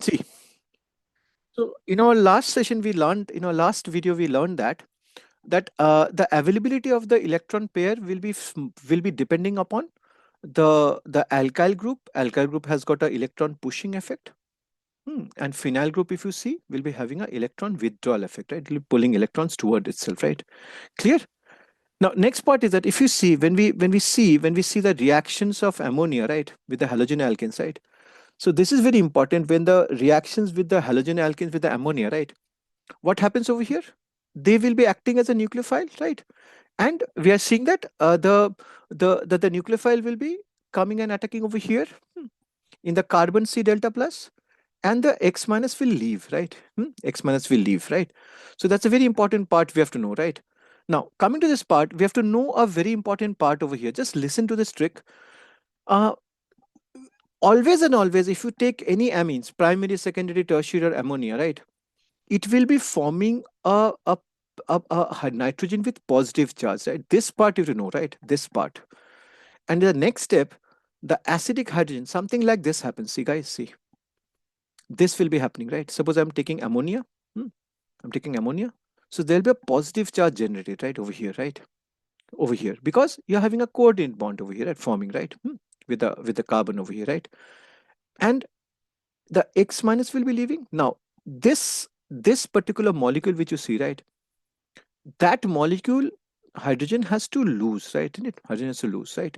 See, so in our last session, we learned, in our last video, we learned that the availability of the electron pair will be depending upon the alkyl group. Alkyl group has got a electron pushing effect. And phenyl group, if you see, will be having a electron withdrawal effect, right? It will be pulling electrons toward itself, right? Clear? Now, next part is that if you see, when we see the reactions of ammonia, right, with the halogenoalkanes, right? So this is very important. When the reactions with the halogenoalkanes with the ammonia, right? What happens over here? They will be acting as a nucleophile, right? And we are seeing that the nucleophile will be coming and attacking over here, in the carbon C delta plus, and the X minus will leave, right? X minus will leave, right? So that's a very important part we have to know, right? Now, coming to this part, we have to know a very important part over here. Just listen to this trick. Uh, Always and always, if you take any amines, primary, secondary, tertiary, or ammonia, right? It will be forming a nitrogen with positive charge, right? This part you have to know, right? This part. And the next step, the acidic hydrogen, something like this happens. See, guys, see. This will be happening, right? Suppose I'm taking ammonia. hmm, I'm taking ammonia. So there'll be a positive charge generated, right? Over here, right? Over here. Because you're having a coordinate bond over here, right? Forming, right? With the carbon over here, right? And the X minus will be leaving. Now, this particular molecule which you see, right? That molecule, hydrogen has to lose, right? Isn't it? Hydrogen has to lose, right?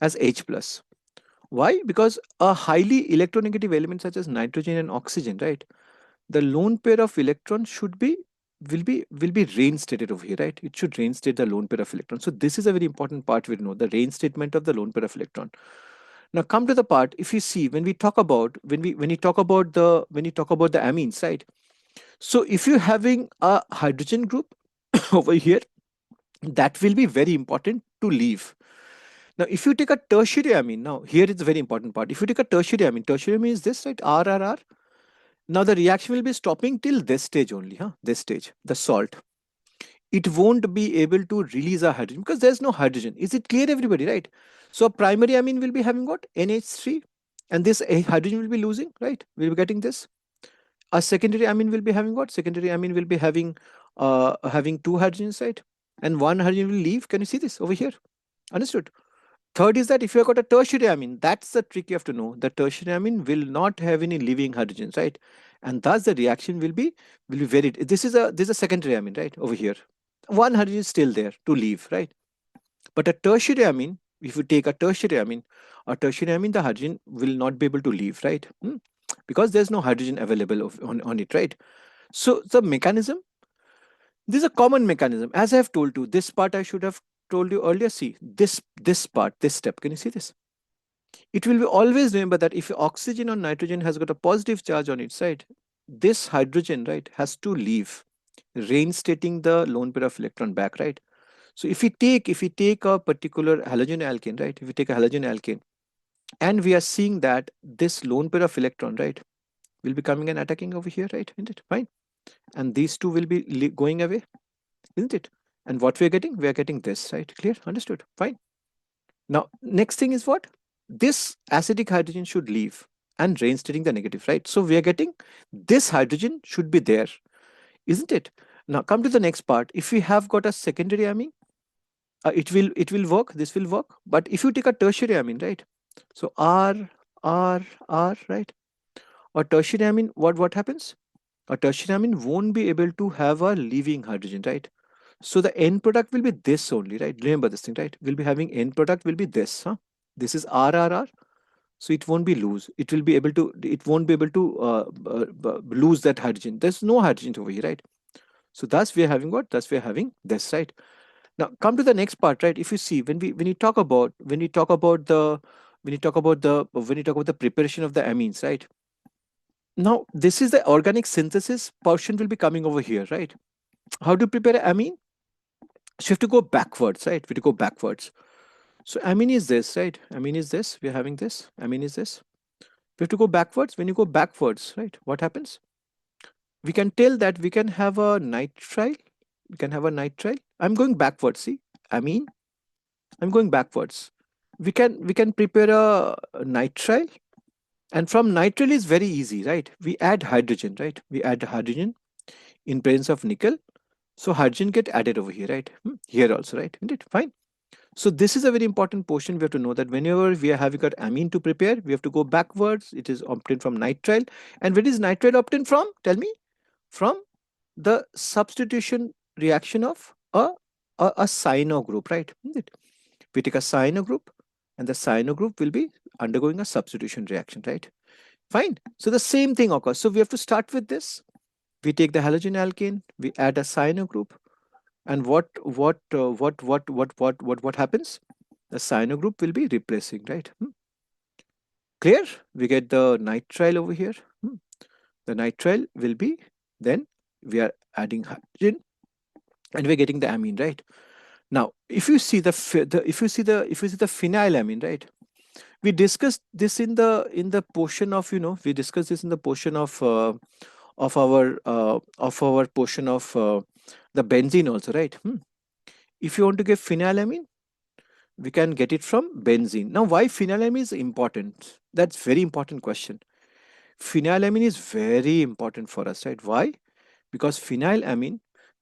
As H plus. Why? Because a highly electronegative element such as nitrogen and oxygen, right? The lone pair of electrons will be reinstated over here, right? It should reinstate the lone pair of electrons. So this is a very important part we know, the reinstatement of the lone pair of electron. Now come to the part, if you see, when we talk about when you talk about the amines, right? So if you're having a hydrogen group over here, that will be very important to leave. Now, if you take a tertiary amine, now here is the very important part. If you take a tertiary amine is this, right? RRR. Now the reaction will be stopping till this stage only, huh? This stage, the salt. It won't be able to release a hydrogen because there's no hydrogen. Is it clear, everybody, right? So primary amine will be having what? NH3, and this hydrogen will be losing, right? We'll be getting this. A secondary amine will be having what? Secondary amine will be having two hydrogens, right? And one hydrogen will leave. Can you see this over here? Understood? Third is that if you have got a tertiary amine, that's the trick you have to know. The tertiary amine will not have any leaving hydrogens, right? And thus the reaction will be very. This is a secondary amine, right? Over here, one hydrogen is still there to leave, right? But a tertiary amine, if you take a tertiary amine, the hydrogen will not be able to leave, right? Because there's no hydrogen available on it, right? So the mechanism, this is a common mechanism. As I have told you, this part I should have told you earlier. See, this part, this step. Can you see this? It will be always remember that if oxygen or nitrogen has got a positive charge on its side, this hydrogen, right, has to leave, reinstating the lone pair of electron back, right? So if we take a particular halogen alkane, right? If we take a halogen alkane, and we are seeing that this lone pair of electron, right, will be coming and attacking over here, right? Isn't it? Fine. And these two will be going away, isn't it? And what we are getting? We are getting this, right? Clear? Understood? Fine. Now, next thing is what? This acidic hydrogen should leave and reinstating the negative, right? So we are getting this hydrogen should be there, isn't it? Now come to the next part. If we have got a secondary amine, it will work. This will work. But if you take a tertiary amine, right? So R, right? Or tertiary amine, what happens? A tertiary amine won't be able to have a leaving hydrogen, right? So the end product will be this only, right? Remember this thing, right? We'll be having end product will be this, huh? This is RRR. So it won't be lose. It won't be able to lose that hydrogen. There's no hydrogen over here, right? So thus we are having what? Thus we are having this, right? Now come to the next part, right? If you see, when you talk about the preparation of the amines, right? Now this is the organic synthesis portion will be coming over here, right? How to prepare amine? So you have to go backwards, right? We have to go backwards. So amine is this, right? Amine is this. We're having this. Amine is this. We have to go backwards. When you go backwards, right? What happens? We can tell that we can have a nitrile. We can have a nitrile. I'm going backwards. See, amine. I'm going backwards. We can prepare a nitrile. And from nitrile is very easy, right? We add hydrogen, right? We add hydrogen in presence of nickel. So hydrogen get added over here, right? Here also, right? Isn't it? Fine. So this is a very important portion. We have to know that whenever we are having got amine to prepare, we have to go backwards. It is obtained from nitrile. And where is nitrile obtained from? Tell me. From the substitution reaction of a cyano group, right? Isn't it? We take a cyano group, and the cyano group will be undergoing a substitution reaction, right? Fine. So the same thing occurs. So we have to start with this. We take the halogen alkane, we add a cyano group, and what happens? The cyano group will be replacing, right? Clear? We get the nitrile over here. The nitrile will be, then we are adding hydrogen, and we're getting the amine, right? Now, if you see if you see the phenylamine, right? We discussed this in the portion of, we discussed this in the portion of our portion of the benzene also, right? If you want to get phenylamine, we can get it from benzene. Now, why phenylamine is important? That's very important question. Phenylamine is very important for us, right? Why? Because phenylamine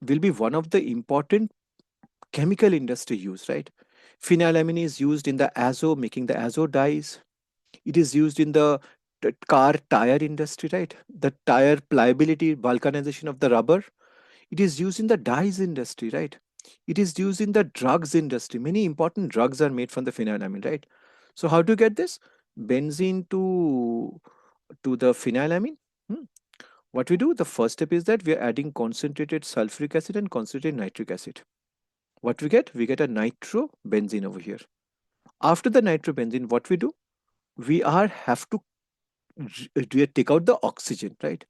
will be one of the important chemical industry use, right? Phenylamine is used in the azo, making the azo dyes. It is used in the car tire industry, right? The tire pliability, vulcanization of the rubber. It is used in the dyes industry, right? It is used in the drugs industry. Many important drugs are made from the phenylamine, right? So how to get this? Benzene to the phenylamine. Hmm. What we do, the first step is that we are adding concentrated sulfuric acid and concentrated nitric acid. What we get? We get a nitrobenzene over here. After the nitrobenzene, what we do? We are have to take out the oxygen, right?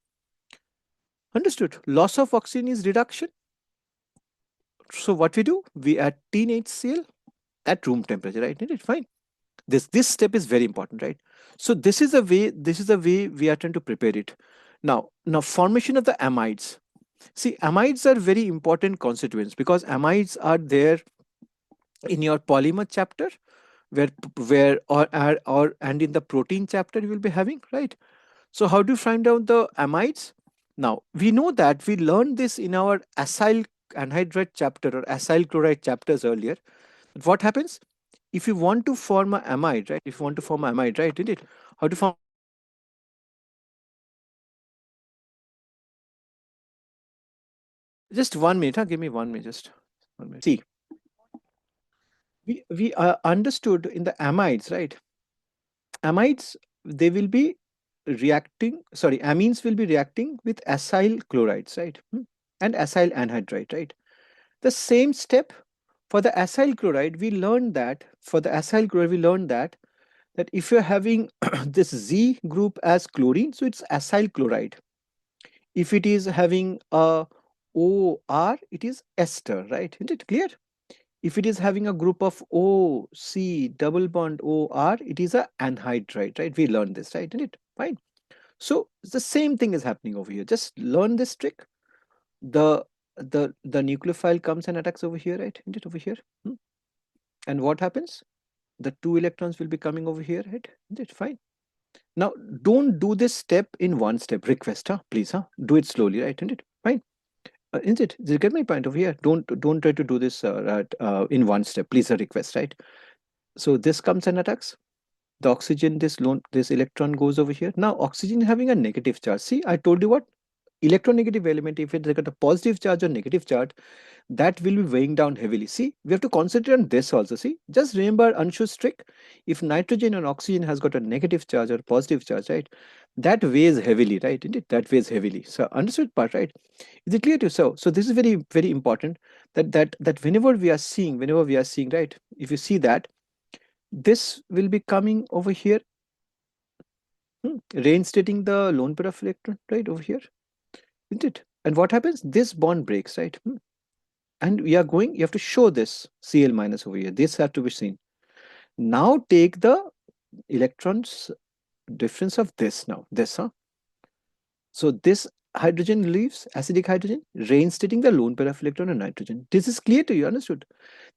Understood. Loss of oxygen is reduction. So what we do? We add TnHCl at room temperature, right? Isn't it fine? This step is very important, right? So this is the way we are trying to prepare it. Now formation of the amides. See, amides are very important constituents because amides are there in your polymer chapter, where or and in the protein chapter you will be having, right? So how do you find out the amides? Now we know that we learned this in our acyl anhydride chapter or acyl chloride chapters earlier. What happens if you want to form a amide, right? If you want to form an amide, right? Did it? How to form? Just 1 minute, huh? Give me 1 minute, just 1 minute. See, we understood in the amides, right? Amides, they will be reacting. Sorry, amines will be reacting with acyl chlorides, right? And acyl anhydride, right? The same step for the acyl chloride. We learned that for the acyl chloride, we learned that if you're having this Z group as chlorine, so it's acyl chloride. If it is having a OR, it is ester, right? Isn't it clear? If it is having a group of O, C, double bond OR, it is a anhydride, right? We learned this, right? Isn't it? Fine. So the same thing is happening over here. Just learn this trick. The nucleophile comes and attacks over here, right? Isn't it over here? And what happens? The two electrons will be coming over here, right? Isn't it? Fine. Now, don't do this step in one step. Request, huh? Please, huh? Do it slowly, right? Isn't it? Fine. Is it? Did you get my point over here? Don't try to do this in one step. Please, a request, right? So this comes and attacks the oxygen. This electron goes over here. Now oxygen having a negative charge. See, I told you what electronegative element. If it's got a positive charge or negative charge, that will be weighing down heavily. See, we have to concentrate on this also. See, just remember Anshu's trick. If nitrogen and oxygen has got a negative charge or positive charge, right? That weighs heavily, right? Isn't it? That weighs heavily. So understood part, right? Is it clear to you? So this is very, very important that whenever we are seeing, right? If you see that this will be coming over here, reinstating the lone pair of electron, right? Over here, isn't it? And what happens? This bond breaks, right? And we are going, you have to show this Cl minus over here. This has to be seen. Now take the electrons difference of this now. This, huh? So this hydrogen leaves, acidic hydrogen, reinstating the lone pair of electron and nitrogen. This is clear to you, understood?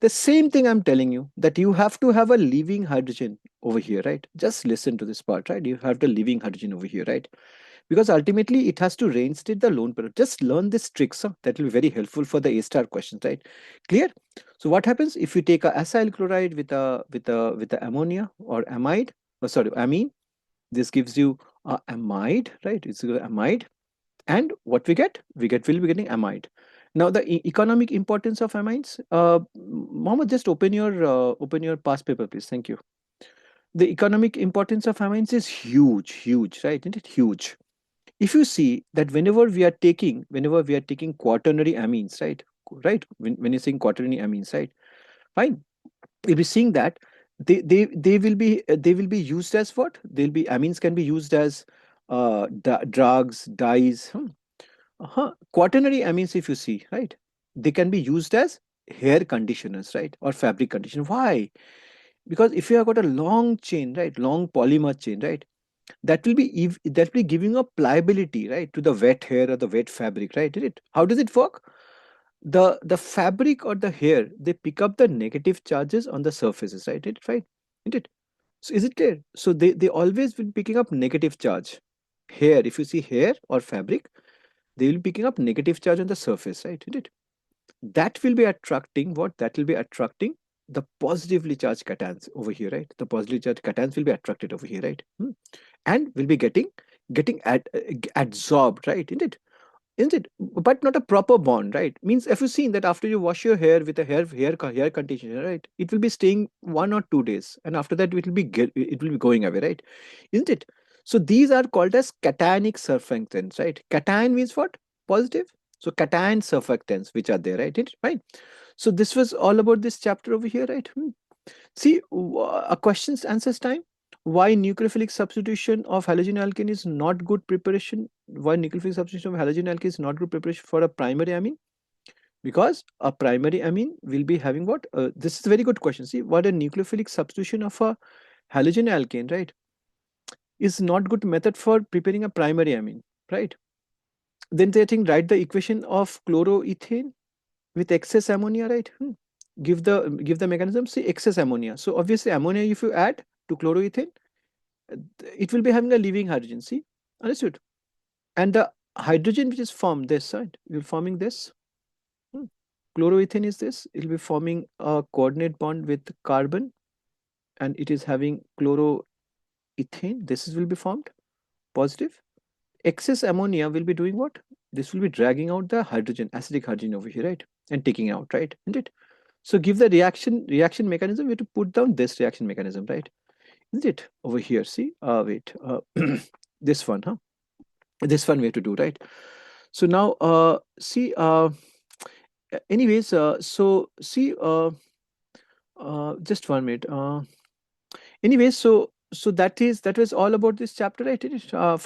The same thing I'm telling you, that you have to have a leaving hydrogen over here, right? Just listen to this part, right? You have the leaving hydrogen over here, right? Because ultimately it has to reinstate the lone pair. Just learn this tricks. Huh? That will be very helpful for the A star questions, right? Clear? So what happens if you take a acyl chloride with a ammonia or amide, or sorry, amine? This gives you a amide, right? It's a amide, and what we get? We'll be getting amide. Now the economic importance of amines. Mohammed, just open your past paper, please. Thank you. The economic importance of amines is huge, huge, right? Isn't it huge? If you see that whenever we are taking quaternary amines, right, when you're saying quaternary amines, right, fine, we'll be seeing that they will be used as what? They'll be amines can be used as drugs, dyes. Quaternary amines, if you see, right, they can be used as hair conditioners, right, or fabric conditioner. Why? Because if you have got a long chain, right, long polymer chain, right, that will be giving a pliability, right, to the wet hair or the wet fabric, right? Is it? How does it work? The fabric or the hair, they pick up the negative charges on the surfaces, right? Right? Isn't it? So is it clear? So they always will be picking up negative charge. Hair, if you see hair or fabric, they will be picking up negative charge on the surface, right? Isn't it? That will be attracting what? That will be attracting the positively charged cations over here, right? The positively charged cations will be attracted over here, right? And will be absorbed, right? Isn't it? But not a proper bond, right? Means if you've seen that after you wash your hair with a hair conditioner, right, it will be staying 1 or 2 days, and after that it will be going away, right? Isn't it? So these are called as cationic surfactants, right? Cation means what? Positive. So cation surfactants which are there, right? Right. So this was all about this chapter over here, right? See, a questions answers time. Why nucleophilic substitution of halogen is not good preparation? Why nucleophilic substitution of halogen is not good preparation for a primary amine? Because a primary amine will be having what? This is a very good question. See, what a nucleophilic substitution of a halogen alkane, right, is not good method for preparing a primary amine, right? Then they think write the equation of chloroethane with excess ammonia, right? Give the mechanism. See, excess ammonia. So obviously ammonia, if you add to chloroethane, it will be having a leaving hydrogen. See, understood? And the hydrogen which is formed this side, will forming this. Hmm. Chloroethane is this. It will be forming a coordinate bond with carbon, and it is having chloroethane. This will be formed positive. Excess ammonia will be doing what? This will be dragging out the hydrogen, acidic hydrogen over here, right? And taking out, right? Isn't it? So give the reaction mechanism. We have to put down this reaction mechanism, right? Isn't it? Over here, see? Wait. This one, huh? This one we have to do, right? So now, see. Anyways, so see. Just 1 minute. Anyways, so that was all about this chapter, right? It is fine.